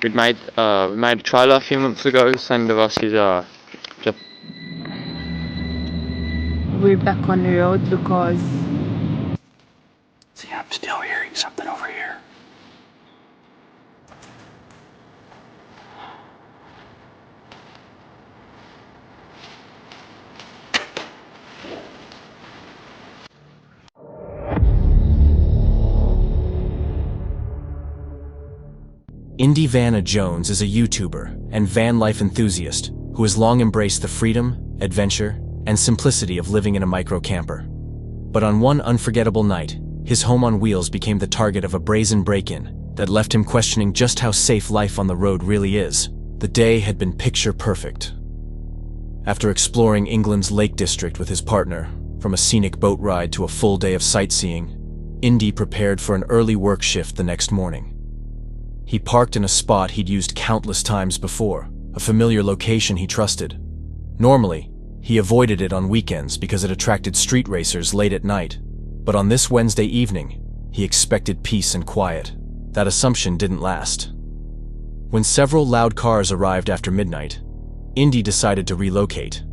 we made a trailer a few months ago. Same with us is just We're back on the road because see, I'm still hearing something over here. Indy Vanna Jones is a YouTuber and van life enthusiast who has long embraced the freedom, adventure, and simplicity of living in a micro camper. But on one unforgettable night, his home on wheels became the target of a brazen break-in that left him questioning just how safe life on the road really is. The day had been picture perfect. After exploring England's Lake District with his partner, from a scenic boat ride to a full day of sightseeing, Indy prepared for an early work shift the next morning. He parked in a spot he'd used countless times before, a familiar location he trusted. Normally, he avoided it on weekends because it attracted street racers late at night. But on this Wednesday evening, he expected peace and quiet. That assumption didn't last. When several loud cars arrived after midnight, Indy decided to relocate.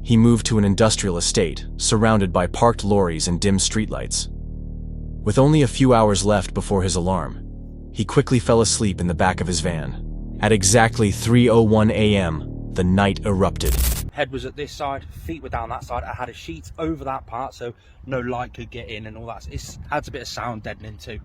He moved to an industrial estate, surrounded by parked lorries and dim streetlights. With only a few hours left before his alarm, he quickly fell asleep in the back of his van. At exactly 3:01 a.m., the night erupted. Head was at this side, feet were down that side. I had a sheet over that part so no light could get in and all that. It adds a bit of sound deadening too.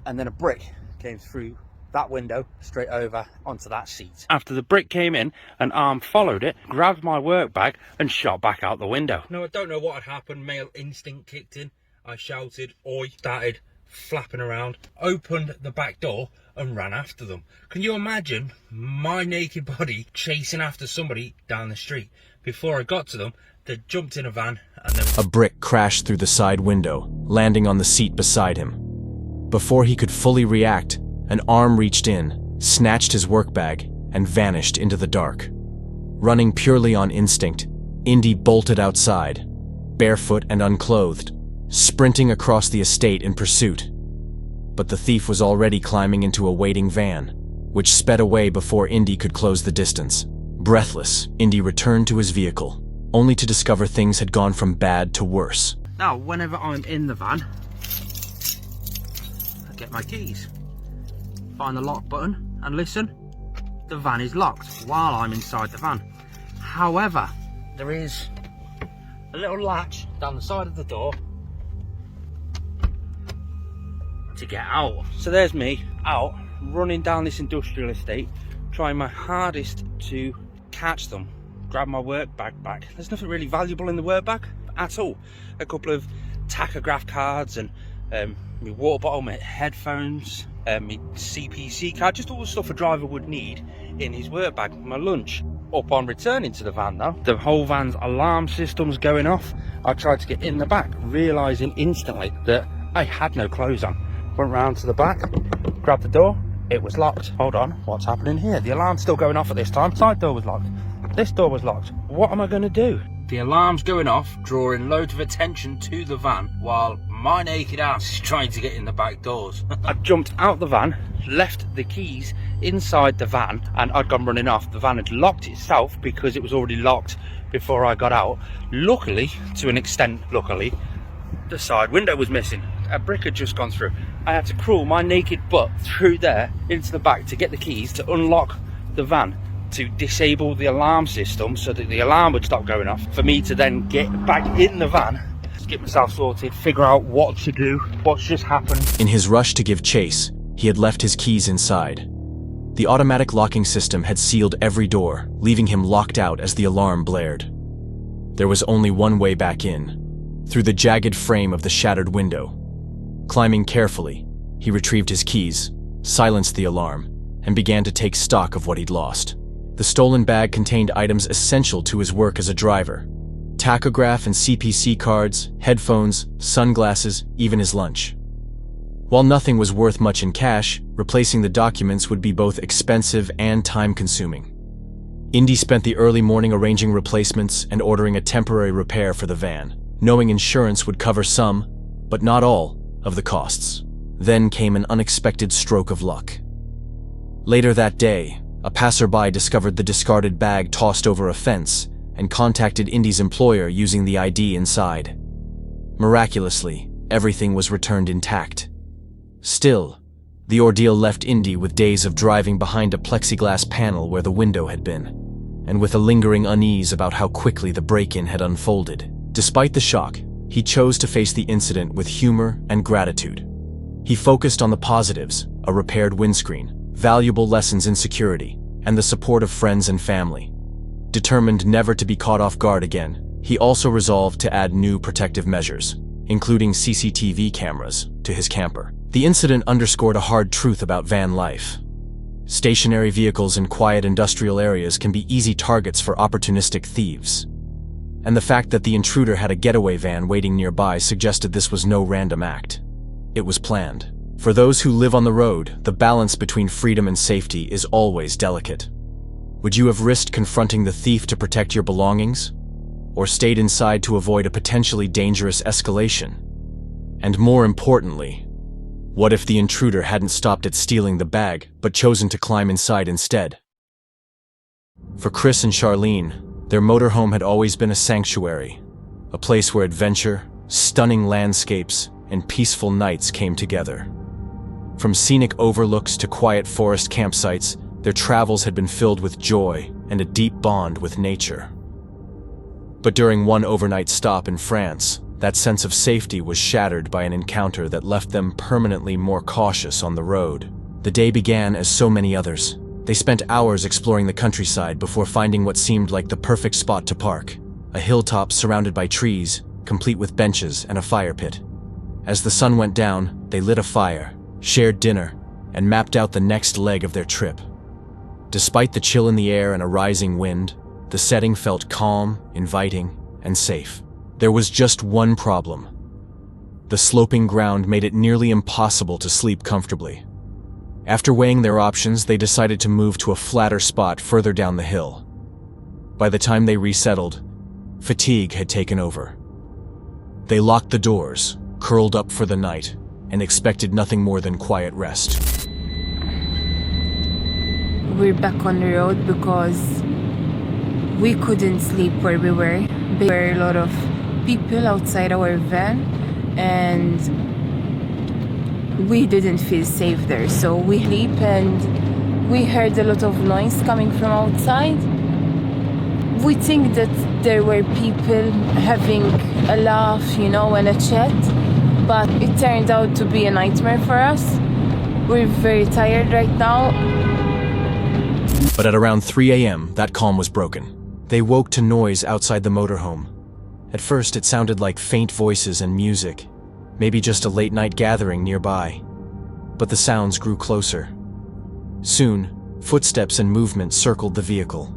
And then a brick came through that window straight over onto that seat. After the brick came in, an arm followed it, grabbed my work bag and shot back out the window. No, I don't know what had happened. Male instinct kicked in. I shouted, "Oi!" Started flapping around, opened the back door and ran after them. Can you imagine my naked body chasing after somebody down the street? Before I got to them, they jumped in a van and then... A brick crashed through the side window, landing on the seat beside him. Before he could fully react, an arm reached in, snatched his work bag, and vanished into the dark. Running purely on instinct, Indy bolted outside, barefoot and unclothed, sprinting across the estate in pursuit. But the thief was already climbing into a waiting van, which sped away before Indy could close the distance. Breathless, Indy returned to his vehicle, only to discover things had gone from bad to worse. Now, whenever I'm in the van, I get my keys, find the lock button, and listen, the van is locked while I'm inside the van. However, there is a little latch down the side of the door to get out. So there's me out running down this industrial estate, trying my hardest to catch them, grab my work bag back. There's nothing really valuable in the work bag at all. A couple of tachograph cards and my water bottle, my headphones, my CPC card, just all the stuff a driver would need in his work bag. My lunch. Upon returning to the van though, the whole van's alarm system's going off. I tried to get in the back, realising instantly that I had no clothes on. Went round to the back, grabbed the door, it was locked. Hold on, what's happening here? The alarm's still going off at this time. Side door was locked. This door was locked. What am I going to do? The alarm's going off, drawing loads of attention to the van, while my naked ass is trying to get in the back doors. I jumped out the van, left the keys inside the van, and I'd gone running off. The van had locked itself because it was already locked before I got out. Luckily, to an extent, the side window was missing. A brick had just gone through. I had to crawl my naked butt through there into the back to get the keys to unlock the van, to disable the alarm system so that the alarm would stop going off, for me to then get back in the van, get myself sorted, figure out what to do, what's just happened. In his rush to give chase, he had left his keys inside. The automatic locking system had sealed every door, leaving him locked out as the alarm blared. There was only one way back in, through the jagged frame of the shattered window. Climbing carefully, he retrieved his keys, silenced the alarm, and began to take stock of what he'd lost. The stolen bag contained items essential to his work as a driver: tachograph and CPC cards, headphones, sunglasses, even his lunch. While nothing was worth much in cash, replacing the documents would be both expensive and time-consuming. Indy spent the early morning arranging replacements and ordering a temporary repair for the van, knowing insurance would cover some, but not all, of the costs. Then came an unexpected stroke of luck. Later that day, a passerby discovered the discarded bag tossed over a fence and contacted Indy's employer using the ID inside. Miraculously, everything was returned intact. Still, the ordeal left Indy with days of driving behind a plexiglass panel where the window had been, and with a lingering unease about how quickly the break-in had unfolded. Despite the shock, he chose to face the incident with humor and gratitude. He focused on the positives: a repaired windscreen, valuable lessons in security, and the support of friends and family. Determined never to be caught off guard again, he also resolved to add new protective measures, including CCTV cameras, to his camper. The incident underscored a hard truth about van life. Stationary vehicles in quiet industrial areas can be easy targets for opportunistic thieves. And the fact that the intruder had a getaway van waiting nearby suggested this was no random act. It was planned. For those who live on the road, the balance between freedom and safety is always delicate. Would you have risked confronting the thief to protect your belongings? Or stayed inside to avoid a potentially dangerous escalation? And more importantly, what if the intruder hadn't stopped at stealing the bag, but chosen to climb inside instead? For Chris and Charlene, their motorhome had always been a sanctuary, a place where adventure, stunning landscapes, and peaceful nights came together. From scenic overlooks to quiet forest campsites, their travels had been filled with joy and a deep bond with nature. But during one overnight stop in France, that sense of safety was shattered by an encounter that left them permanently more cautious on the road. The day began as so many others. They spent hours exploring the countryside before finding what seemed like the perfect spot to park, a hilltop surrounded by trees, complete with benches and a fire pit. As the sun went down, they lit a fire, shared dinner, and mapped out the next leg of their trip. Despite the chill in the air and a rising wind, the setting felt calm, inviting, and safe. There was just one problem. The sloping ground made it nearly impossible to sleep comfortably. After weighing their options, they decided to move to a flatter spot further down the hill. By the time they resettled, fatigue had taken over. They locked the doors, curled up for the night, and expected nothing more than quiet rest. We're back on the road because we couldn't sleep where we were. There were a lot of people outside our van and we didn't feel safe there, so we sleep and we heard a lot of noise coming from outside. We think that there were people having a laugh, and a chat, but it turned out to be a nightmare for us. We're very tired right now. But at around 3 a.m., that calm was broken. They woke to noise outside the motorhome. At first, it sounded like faint voices and music, maybe just a late-night gathering nearby. But the sounds grew closer. Soon, footsteps and movement circled the vehicle.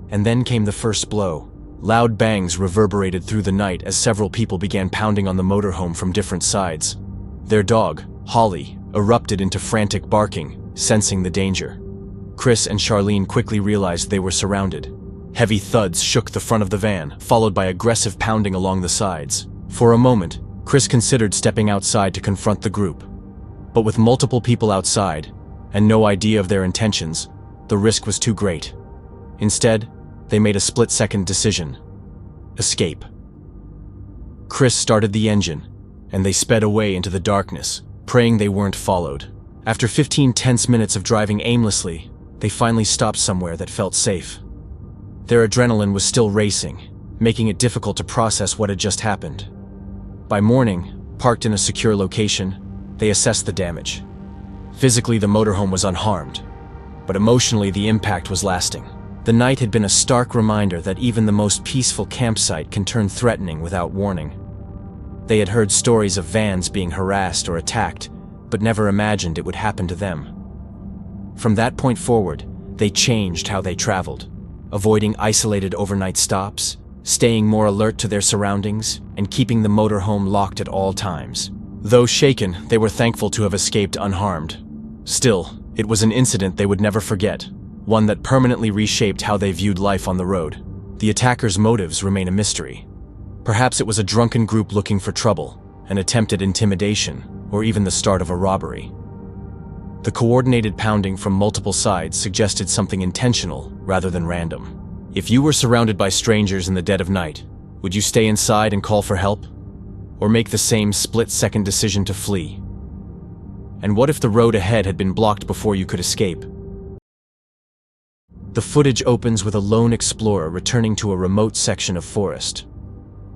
And then came the first blow. Loud bangs reverberated through the night as several people began pounding on the motorhome from different sides. Their dog, Holly, erupted into frantic barking, sensing the danger. Chris and Charlene quickly realized they were surrounded. Heavy thuds shook the front of the van, followed by aggressive pounding along the sides. For a moment, Chris considered stepping outside to confront the group. But with multiple people outside, and no idea of their intentions, the risk was too great. Instead, they made a split-second decision: escape. Chris started the engine, and they sped away into the darkness, praying they weren't followed. After 15 tense minutes of driving aimlessly, they finally stopped somewhere that felt safe. Their adrenaline was still racing, making it difficult to process what had just happened. By morning, parked in a secure location, they assessed the damage. Physically, the motorhome was unharmed, but emotionally the impact was lasting. The night had been a stark reminder that even the most peaceful campsite can turn threatening without warning. They had heard stories of vans being harassed or attacked, but never imagined it would happen to them. From that point forward, they changed how they traveled, avoiding isolated overnight stops, staying more alert to their surroundings, and keeping the motorhome locked at all times. Though shaken, they were thankful to have escaped unharmed. Still, it was an incident they would never forget, one that permanently reshaped how they viewed life on the road. The attackers' motives remain a mystery. Perhaps it was a drunken group looking for trouble, an attempt at intimidation, or even the start of a robbery. The coordinated pounding from multiple sides suggested something intentional rather than random. If you were surrounded by strangers in the dead of night, would you stay inside and call for help? Or make the same split-second decision to flee? And what if the road ahead had been blocked before you could escape? The footage opens with a lone explorer returning to a remote section of forest.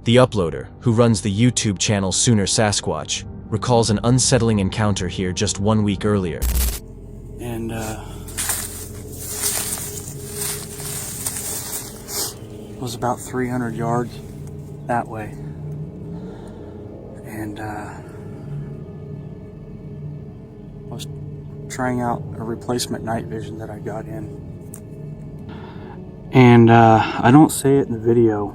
The uploader, who runs the YouTube channel Sooner Sasquatch, recalls an unsettling encounter here just 1 week earlier. And was about 300 yards that way. And I was trying out a replacement night vision that I got in. And I don't say it in the video,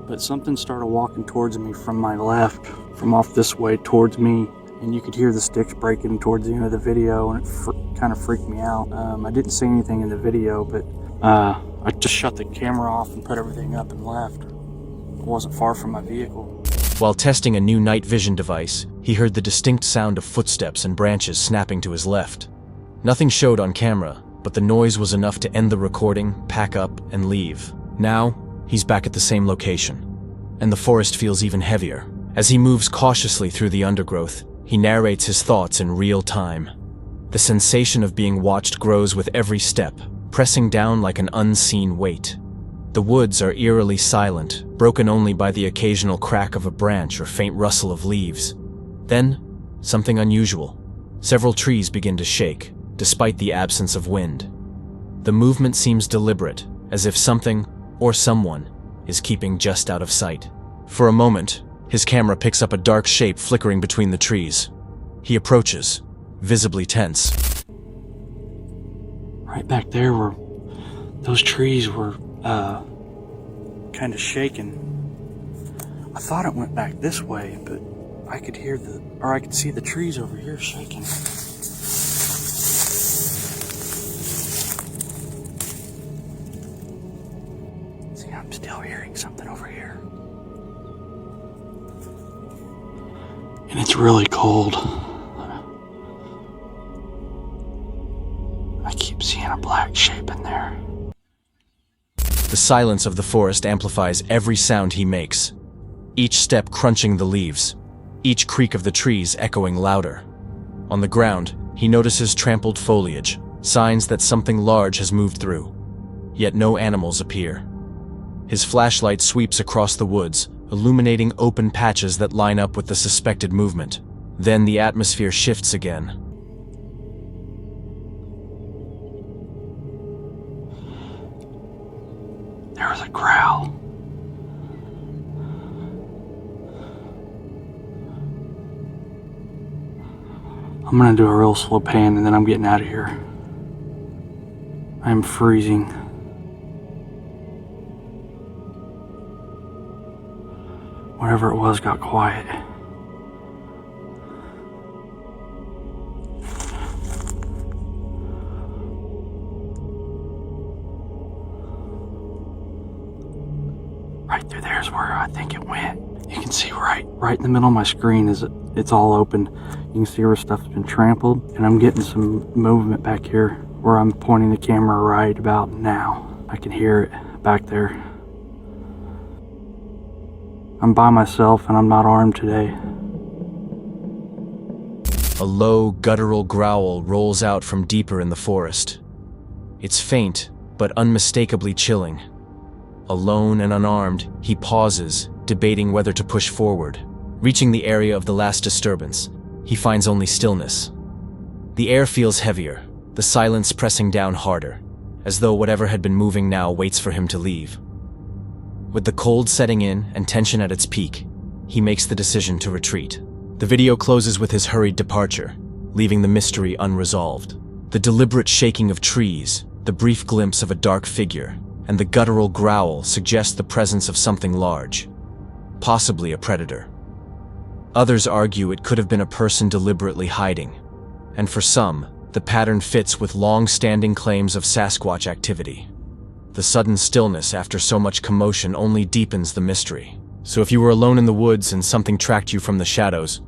but something started walking towards me from my left, from off this way towards me, and you could hear the sticks breaking towards the end of the video, and it kind of freaked me out. I didn't say anything in the video, but I just shut the camera off and put everything up and left. It wasn't far from my vehicle. While testing a new night vision device, he heard the distinct sound of footsteps and branches snapping to his left. Nothing showed on camera, but the noise was enough to end the recording, pack up, and leave. Now, he's back at the same location, and the forest feels even heavier. As he moves cautiously through the undergrowth, he narrates his thoughts in real time. The sensation of being watched grows with every step, pressing down like an unseen weight. The woods are eerily silent, broken only by the occasional crack of a branch or faint rustle of leaves. Then, something unusual. Several trees begin to shake, despite the absence of wind. The movement seems deliberate, as if something, or someone, is keeping just out of sight. For a moment, his camera picks up a dark shape flickering between the trees. He approaches, visibly tense. Right back there where those trees were kind of shaking. I thought it went back this way, but I could hear I could see the trees over here shaking. See, I'm still hearing something over here. And it's really cold. I keep seeing a black shape in there. The silence of the forest amplifies every sound he makes, each step crunching the leaves, each creak of the trees echoing louder. On the ground, he notices trampled foliage, signs that something large has moved through. Yet no animals appear. His flashlight sweeps across the woods, illuminating open patches that line up with the suspected movement. Then the atmosphere shifts again. There was a growl. I'm gonna do a real slow pan and then I'm getting out of here. I'm freezing. Whatever it was got quiet. Right through there is where I think it went. You can see right in the middle of my screen is it's all open. You can see where stuff's been trampled, and I'm getting some movement back here where I'm pointing the camera right about now. I can hear it back there. I'm by myself and I'm not armed today. A low, guttural growl rolls out from deeper in the forest. It's faint, but unmistakably chilling. Alone and unarmed, he pauses, debating whether to push forward. Reaching the area of the last disturbance, he finds only stillness. The air feels heavier, the silence pressing down harder, as though whatever had been moving now waits for him to leave. With the cold setting in and tension at its peak, he makes the decision to retreat. The video closes with his hurried departure, leaving the mystery unresolved. The deliberate shaking of trees, the brief glimpse of a dark figure, and the guttural growl suggest the presence of something large, possibly a predator. Others argue it could have been a person deliberately hiding, and for some, the pattern fits with long-standing claims of Sasquatch activity. The sudden stillness after so much commotion only deepens the mystery. So if you were alone in the woods and something tracked you from the shadows,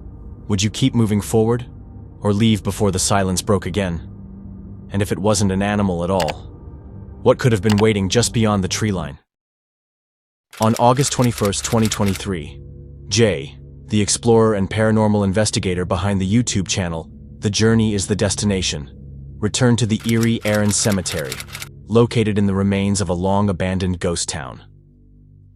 would you keep moving forward, or leave before the silence broke again. And if it wasn't an animal at all, what could have been waiting just beyond the tree line? On August 21st, 2023, Jay, the explorer and paranormal investigator behind the YouTube channel The Journey is the Destination, returned to the eerie Erin Cemetery, located in the remains of a long-abandoned ghost town.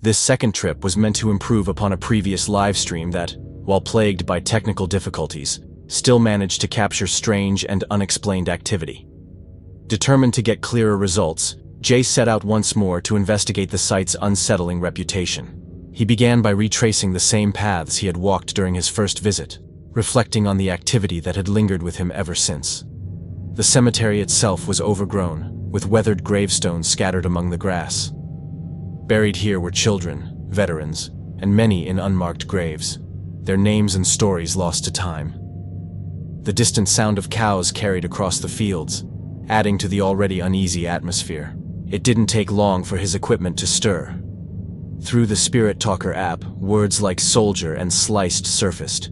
This second trip was meant to improve upon a previous live stream that, while plagued by technical difficulties, still managed to capture strange and unexplained activity. Determined to get clearer results, Jay set out once more to investigate the site's unsettling reputation. He began by retracing the same paths he had walked during his first visit, reflecting on the activity that had lingered with him ever since. The cemetery itself was overgrown, with weathered gravestones scattered among the grass. Buried here were children, veterans, and many in unmarked graves, their names and stories lost to time. The distant sound of cows carried across the fields, adding to the already uneasy atmosphere. It didn't take long for his equipment to stir. Through the Spirit Talker app, words like soldier and sliced surfaced.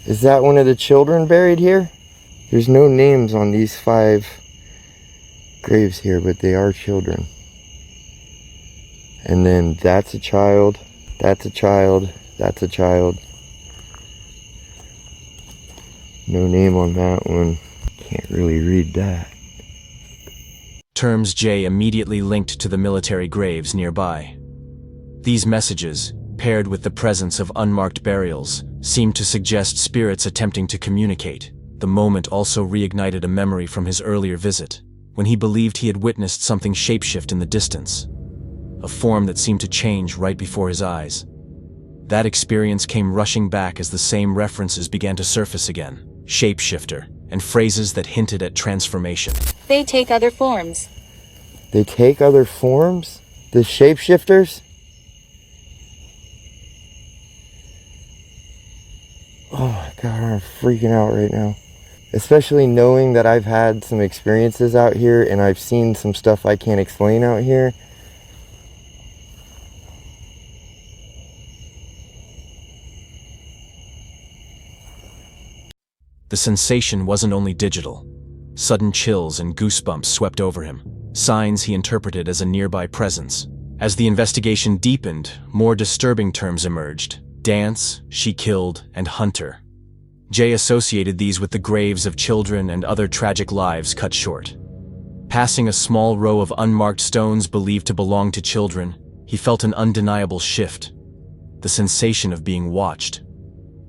Is that one of the children buried here? There's no names on these 5 graves here, but they are children. And then that's a child, that's a child, that's a child. No name on that one. Can't really read that. Terms Jay immediately linked to the military graves nearby. These messages, paired with the presence of unmarked burials, seemed to suggest spirits attempting to communicate. The moment also reignited a memory from his earlier visit, when he believed he had witnessed something shapeshift in the distance. A form that seemed to change right before his eyes. That experience came rushing back as the same references began to surface again. Shapeshifter, and phrases that hinted at transformation. They take other forms. They take other forms? The shapeshifters? Oh my god, I'm freaking out right now. Especially knowing that I've had some experiences out here and I've seen some stuff I can't explain out here. The sensation wasn't only digital. Sudden chills and goosebumps swept over him, signs he interpreted as a nearby presence. As the investigation deepened, more disturbing terms emerged. Dance, she killed, and hunter. Jay associated these with the graves of children and other tragic lives cut short. Passing a small row of unmarked stones believed to belong to children, he felt an undeniable shift. The sensation of being watched.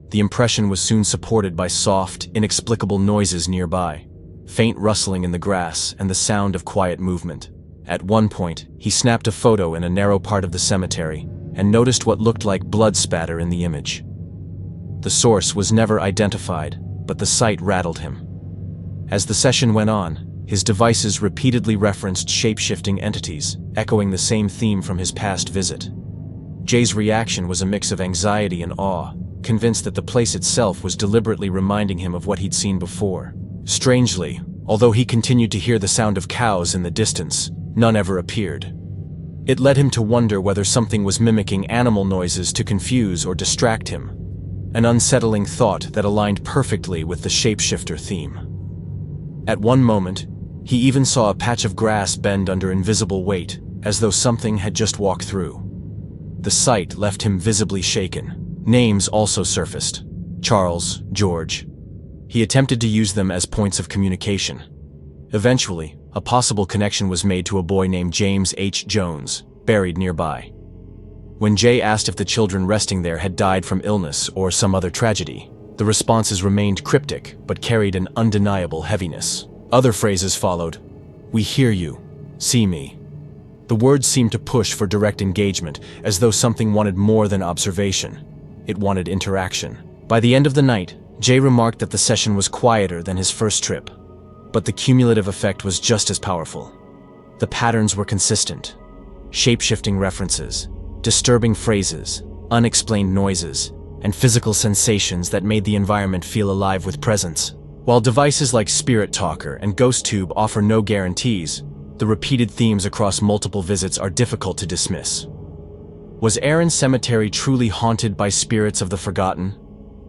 The impression was soon supported by soft, inexplicable noises nearby, faint rustling in the grass and the sound of quiet movement. At one point, he snapped a photo in a narrow part of the cemetery and noticed what looked like blood spatter in the image. The source was never identified, but the sight rattled him. As the session went on, his devices repeatedly referenced shape-shifting entities, echoing the same theme from his past visit. Jay's reaction was a mix of anxiety and awe, convinced that the place itself was deliberately reminding him of what he'd seen before. Strangely, although he continued to hear the sound of cows in the distance, none ever appeared. It led him to wonder whether something was mimicking animal noises to confuse or distract him, an unsettling thought that aligned perfectly with the shapeshifter theme. At one moment, he even saw a patch of grass bend under invisible weight, as though something had just walked through. The sight left him visibly shaken. Names also surfaced: Charles, George. He attempted to use them as points of communication. Eventually, a possible connection was made to a boy named James H. Jones, buried nearby. When Jay asked if the children resting there had died from illness or some other tragedy, the responses remained cryptic but carried an undeniable heaviness. Other phrases followed: "We hear you. See me." The words seemed to push for direct engagement, as though something wanted more than observation. It wanted interaction. By the end of the night, Jay remarked that the session was quieter than his first trip, but the cumulative effect was just as powerful. The patterns were consistent. Shape-shifting references, disturbing phrases, unexplained noises, and physical sensations that made the environment feel alive with presence. While devices like Spirit Talker and GhostTube offer no guarantees, the repeated themes across multiple visits are difficult to dismiss. Was Aaron's cemetery truly haunted by spirits of the forgotten?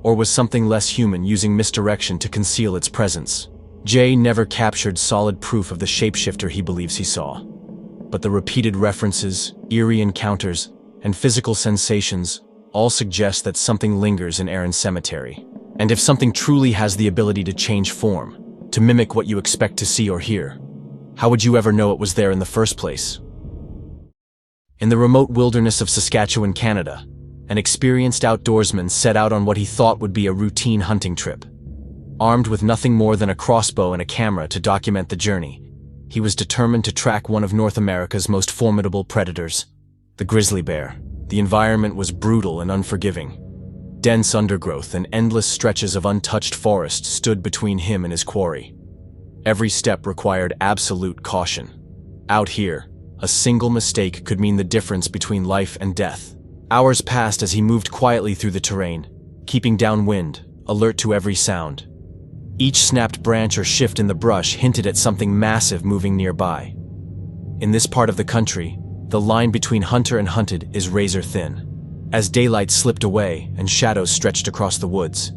Or was something less human using misdirection to conceal its presence? Jay never captured solid proof of the shapeshifter he believes he saw. But the repeated references, eerie encounters, and physical sensations all suggest that something lingers in Aaron's cemetery. And if something truly has the ability to change form, to mimic what you expect to see or hear, how would you ever know it was there in the first place? In the remote wilderness of Saskatchewan, Canada, an experienced outdoorsman set out on what he thought would be a routine hunting trip. Armed with nothing more than a crossbow and a camera to document the journey, he was determined to track one of North America's most formidable predators, the grizzly bear. The environment was brutal and unforgiving. Dense undergrowth and endless stretches of untouched forest stood between him and his quarry. Every step required absolute caution. Out here, a single mistake could mean the difference between life and death. Hours passed as he moved quietly through the terrain, keeping downwind, alert to every sound. Each snapped branch or shift in the brush hinted at something massive moving nearby. In this part of the country, the line between hunter and hunted is razor thin. As daylight slipped away and shadows stretched across the woods,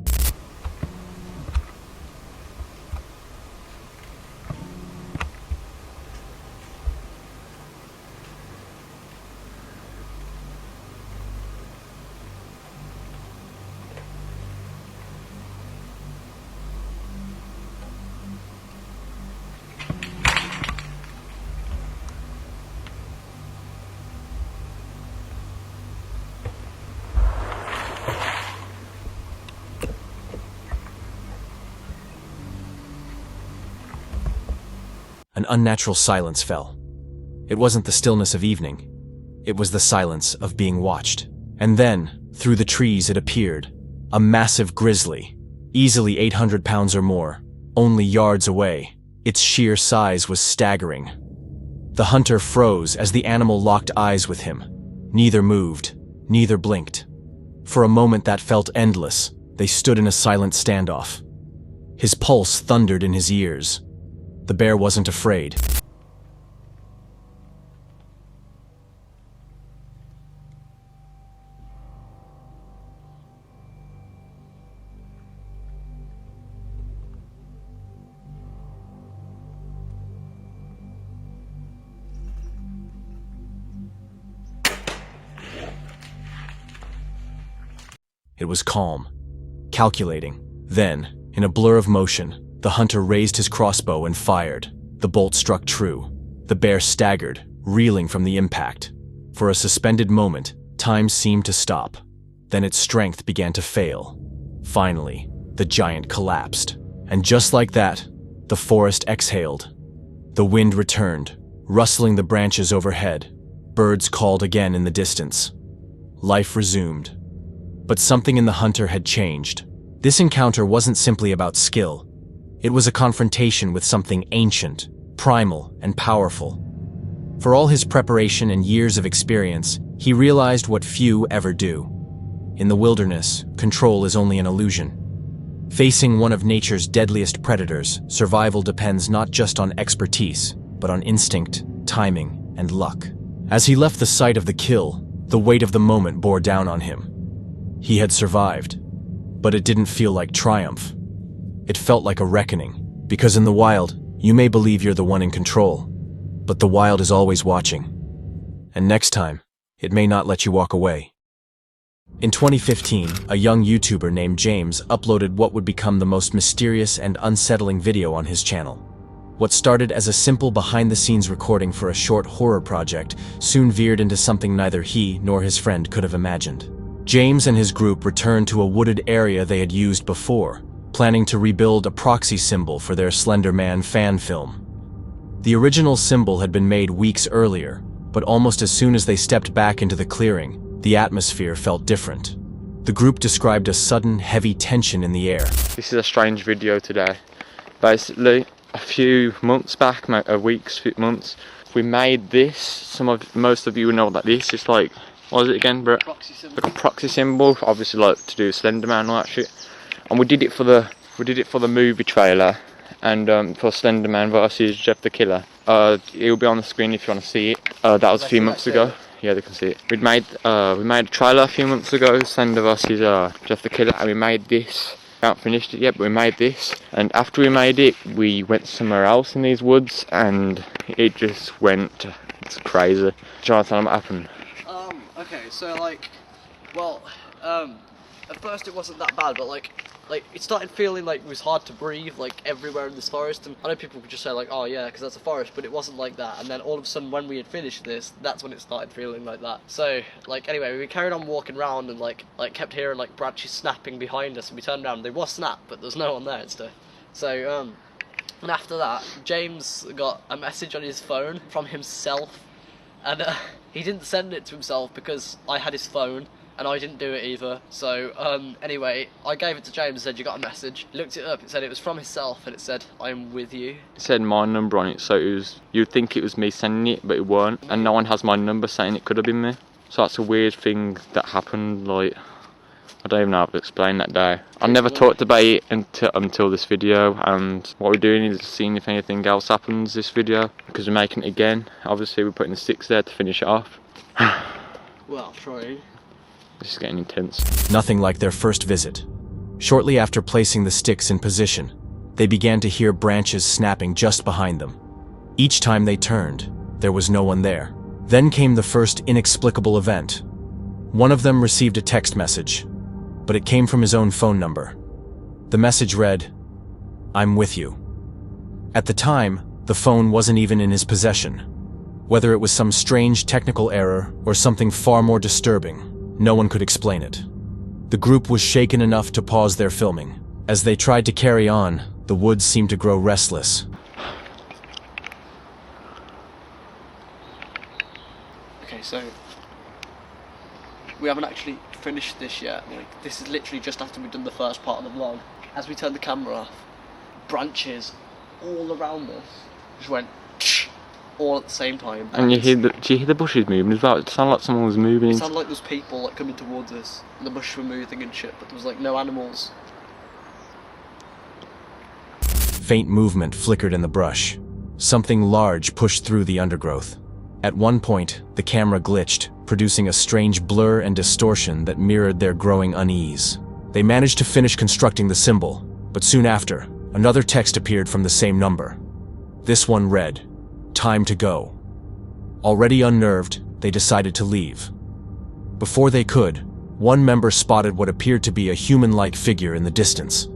an unnatural silence fell. It wasn't the stillness of evening. It was the silence of being watched. And then, through the trees it appeared, a massive grizzly, easily 800 pounds or more, only yards away. Its sheer size was staggering. The hunter froze as the animal locked eyes with him. Neither moved, neither blinked. For a moment that felt endless, they stood in a silent standoff. His pulse thundered in his ears. The bear wasn't afraid. It was calm, calculating. Then, in a blur of motion, the hunter raised his crossbow and fired. The bolt struck true. The bear staggered, reeling from the impact. For a suspended moment, time seemed to stop. Then its strength began to fail. Finally, the giant collapsed. And just like that, the forest exhaled. The wind returned, rustling the branches overhead. Birds called again in the distance. Life resumed. But something in the hunter had changed. This encounter wasn't simply about skill. It was a confrontation with something ancient, primal, and powerful. For all his preparation and years of experience, he realized what few ever do. In the wilderness, control is only an illusion. Facing one of nature's deadliest predators, survival depends not just on expertise, but on instinct, timing, and luck. As he left the site of the kill, the weight of the moment bore down on him. He had survived, but it didn't feel like triumph. It felt like a reckoning, because in the wild, you may believe you're the one in control, but the wild is always watching. And next time, it may not let you walk away. In 2015, a young YouTuber named James uploaded what would become the most mysterious and unsettling video on his channel. What started as a simple behind-the-scenes recording for a short horror project soon veered into something neither he nor his friend could have imagined. James and his group returned to a wooded area they had used before, planning to rebuild a proxy symbol for their Slender Man fan film. The original symbol had been made weeks earlier, but almost as soon as they stepped back into the clearing, the atmosphere felt different. The group described a sudden, heavy tension in the air. This is a strange video today. Basically, a few months back, few months, we made this. Most of you know what that is. It's like, what is it again, bro? Proxy symbol. Like a proxy symbol, obviously like to do Slender Man and all that shit. And we did it for the movie trailer, and for Slender Man vs Jeff the Killer. It'll be on the screen if you want to see it. That was a few months ago. Yeah, they can see it. We made a trailer a few months ago. Sender versus Jeff the Killer, and we made this. We haven't finished it yet, but we made this. And after we made it, we went somewhere else in these woods, and it just went. It's crazy. Jonathan, what happened? Okay, so like, well, at first it wasn't that bad, but like it started feeling like it was hard to breathe, like everywhere in this forest. And I know people could just say like, oh yeah, because that's a forest, but it wasn't like that. And then all of a sudden, when we had finished this, that's when it started feeling like that. So like, anyway, we carried on walking around and like kept hearing like branches snapping behind us, and we turned around. They was snapped, but there's no one there and stuff. So and after that, James got a message on his phone from himself, and he didn't send it to himself because I had his phone. And I didn't do it either. So anyway, I gave it to James and said, you got a message. He looked it up, it said it was from himself, and it said, I'm with you. It said my number on it, so it was, you'd think it was me sending it, but it weren't. And no one has my number saying it could have been me. So that's a weird thing that happened. Like, I don't even know how to explain that day. I never talked about it until this video, and what we're doing is seeing if anything else happens this video, because we're making it again. Obviously we're putting the sticks there to finish it off. Well, trying. This is getting intense. Nothing like their first visit. Shortly after placing the sticks in position, they began to hear branches snapping just behind them. Each time they turned, there was no one there. Then came the first inexplicable event. One of them received a text message, but it came from his own phone number. The message read, "I'm with you." At the time, the phone wasn't even in his possession. Whether it was some strange technical error or something far more disturbing, no one could explain it. The group was shaken enough to pause their filming. As they tried to carry on, the woods seemed to grow restless. Okay, so we haven't actually finished this yet. Like, this is literally just after we've done the first part of the vlog. As we turned the camera off, branches all around us just went all at the same time. And do you hear the bushes moving as well? It sounded like someone was moving. It sounded like there was people like coming towards us, and the bushes were moving and shit, but there was like no animals. Faint movement flickered in the brush. Something large pushed through the undergrowth. At one point, the camera glitched, producing a strange blur and distortion that mirrored their growing unease. They managed to finish constructing the symbol, but soon after, another text appeared from the same number. This one read, "Time to go." Already unnerved, they decided to leave. Before they could, one member spotted what appeared to be a human-like figure in the distance.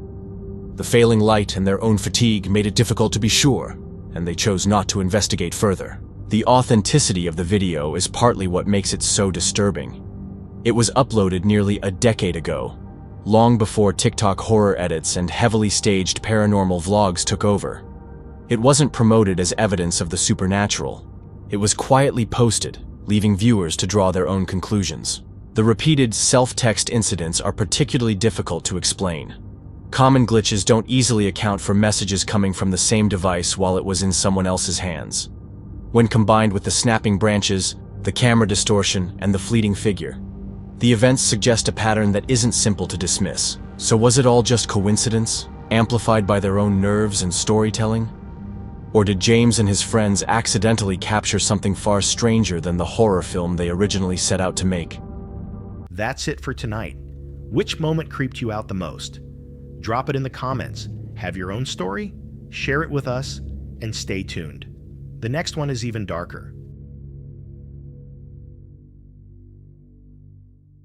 The failing light and their own fatigue made it difficult to be sure, and they chose not to investigate further. The authenticity of the video is partly what makes it so disturbing. It was uploaded nearly a decade ago, long before TikTok horror edits and heavily staged paranormal vlogs took over. It wasn't promoted as evidence of the supernatural. It was quietly posted, leaving viewers to draw their own conclusions. The repeated self-text incidents are particularly difficult to explain. Common glitches don't easily account for messages coming from the same device while it was in someone else's hands. When combined with the snapping branches, the camera distortion, and the fleeting figure, the events suggest a pattern that isn't simple to dismiss. So was it all just coincidence, amplified by their own nerves and storytelling? Or did James and his friends accidentally capture something far stranger than the horror film they originally set out to make? That's it for tonight. Which moment creeped you out the most? Drop it in the comments. Have your own story? Share it with us, and stay tuned. The next one is even darker.